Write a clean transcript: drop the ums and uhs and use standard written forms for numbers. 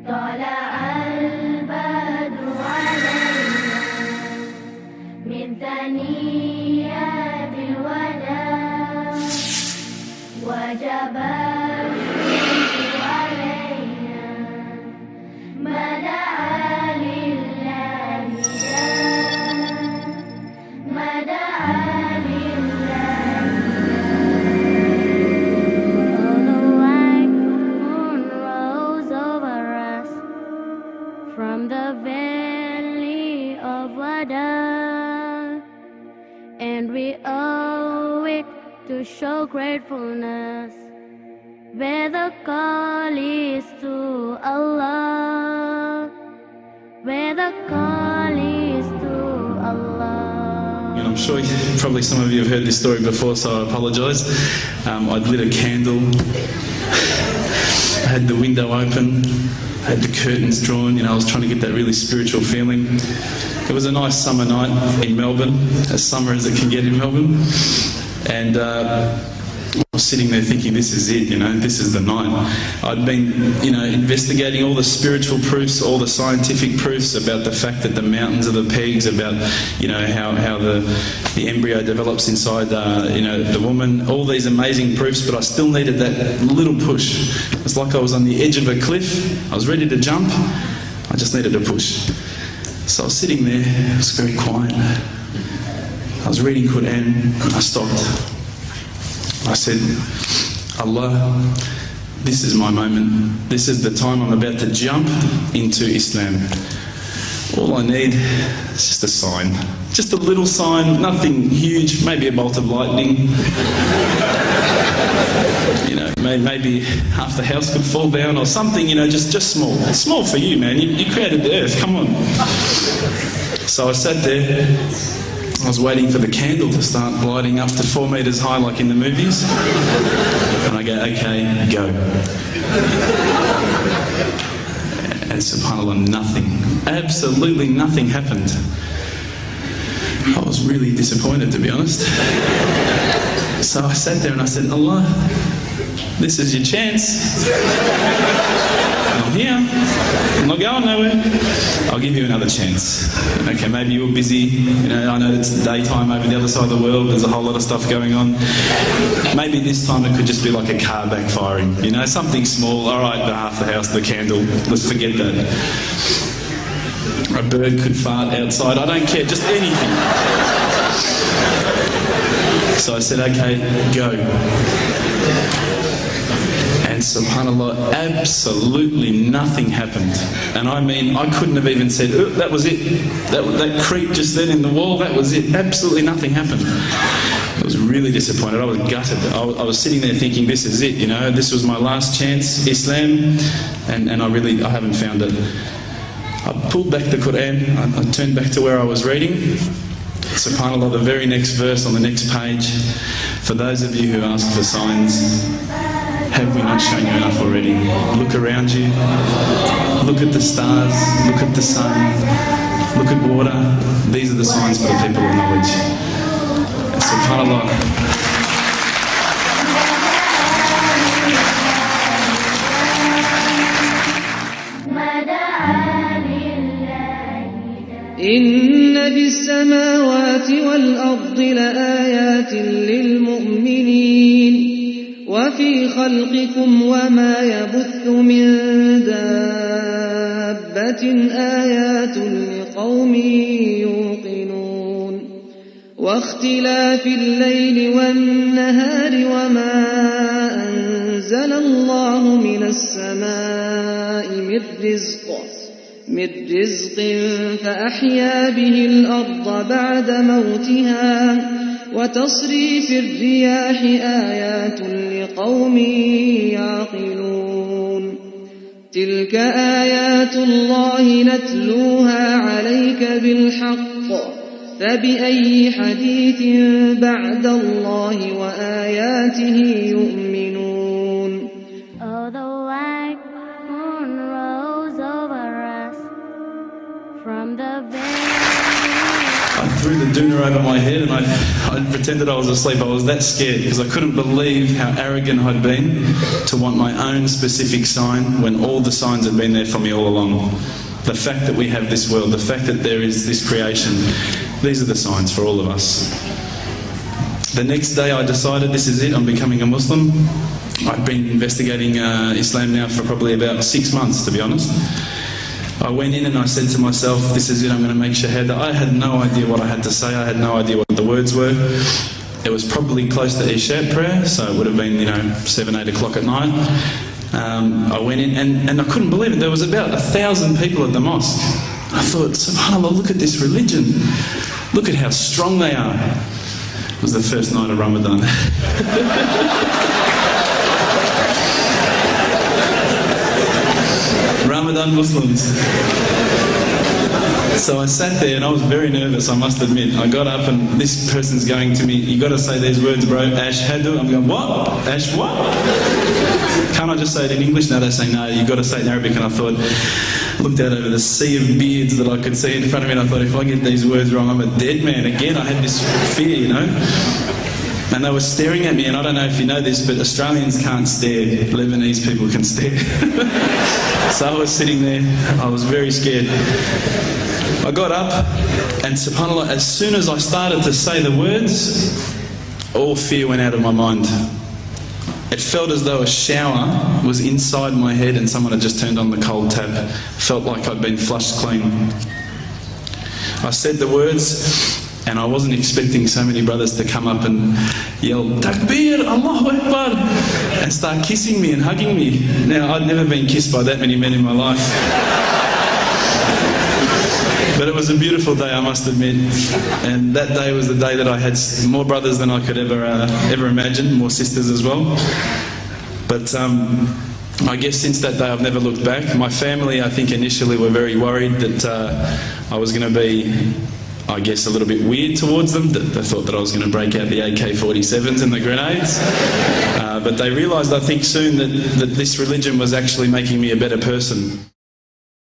طلع البدر علينا من ثنيات الوداع وجب الشمس علينا ما دعا لله ما دعا لله. Although white moon rose over us from the valley of Wada, and we owe it to show gratefulness, where the call is to Allah, where the call is to Allah. And I'm sure probably some of you have heard this story before, so I apologise. I'd lit a candle, I had the window open, I had the curtains drawn, I was trying to get that really spiritual feeling. It was a nice summer night in Melbourne, as summer as it can get in Melbourne. And I was sitting there thinking, this is it, this is the night. I'd been, investigating all the spiritual proofs, all the scientific proofs about the fact that the mountains are the pegs, about, how the embryo develops inside, the woman, all these amazing proofs, but I still needed that little push. It's like I was on the edge of a cliff, I was ready to jump, I just needed a push. So I was sitting there, it was very quiet. I was reading Quran, and I stopped. I said, Allah, this is my moment. This is the time I'm about to jump into Islam. All I need is just a sign. Just a little sign, nothing huge, maybe a bolt of lightning. Maybe half the house could fall down or something, just small. It's small for you, man. You created the earth, come on. So I sat there. I was waiting for the candle to start lighting up to 4 metres high like in the movies. And I go, okay, go. And subhanAllah, nothing, absolutely nothing happened. I was really disappointed, to be honest. So I sat there and I said, Allah, this is your chance. I'm here. I'm not going nowhere. I'll give you another chance. Okay, maybe you were busy. I know it's daytime over the other side of the world. There's a whole lot of stuff going on. Maybe this time it could just be like a car backfiring. Something small. All right, half the house, the candle. Let's forget that. A bird could fart outside. I don't care. Just anything. So I said, okay, go. And subhanAllah, absolutely nothing happened. And I mean, I couldn't have even said, oh, that was it. That creep just then in the wall, that was it. Absolutely nothing happened. I was really disappointed. I was gutted. I was sitting there thinking, this is it, this was my last chance, Islam, and I haven't found it. I pulled back the Quran, I turned back to where I was reading. SubhanAllah, the very next verse on the next page, for those of you who ask for signs, have we not shown you enough already? Look around you, look at the stars, look at the sun, look at water. These are the signs for the people of knowledge. SubhanAllah. إن في السماوات والأرض لآيات للمؤمنين وفي خلقكم وما يبث من دابة آيات لقوم يوقنون واختلاف الليل والنهار وما أنزل الله من السماء من رزق فأحيا به الأرض بعد موتها وتصريف الرياح آيات لقوم يعقلون تلك آيات الله نتلوها عليك بالحق فبأي حديث بعد الله وآياته يؤمنون. Although white moon rose over us from the valley. I threw the doona over my head and I pretended I was asleep. I was that scared because I couldn't believe how arrogant I'd been to want my own specific sign when all the signs had been there for me all along. The fact that we have this world, the fact that there is this creation, these are the signs for all of us. The next day I decided this is it, I'm becoming a Muslim. I've been investigating Islam now for probably about 6 months, to be honest. I went in and I said to myself, this is it, I'm going to make shahada. I had no idea what I had to say, I had no idea what the words were. It was probably close to Isha prayer, so it would have been, 7, 8 o'clock at night. I went in and I couldn't believe it. There was about 1,000 people at the mosque. I thought, subhanAllah, look at this religion. Look at how strong they are. It was the first night of Ramadan. Ramadan Muslims. So I sat there and I was very nervous, I must admit. I got up and this person's going to me, you got to say these words, bro, Ashhadu. I'm going, what? Ash what? Can't I just say it in English? No, they say, no, you got to say it in Arabic. And I thought, looked out over the sea of beards that I could see in front of me, and I thought, if I get these words wrong, I'm a dead man again. I had this fear, And they were staring at me, and I don't know if you know this, but Australians can't stare. Lebanese people can stare. So I was sitting there, I was very scared. I got up, and subhanAllah, as soon as I started to say the words, all fear went out of my mind. It felt as though a shower was inside my head and someone had just turned on the cold tap. Felt like I'd been flushed clean. I said the words, and I wasn't expecting so many brothers to come up and yell, Takbir, Allahu Akbar, and start kissing me and hugging me. Now, I'd never been kissed by that many men in my life. But it was a beautiful day, I must admit. And that day was the day that I had more brothers than I could ever imagine, more sisters as well. But I guess since that day I've never looked back. My family, I think, initially were very worried that I was going to be, I guess, a little bit weird towards them. They thought that I was going to break out the AK-47s and the grenades. But they realised, I think, soon that this religion was actually making me a better person.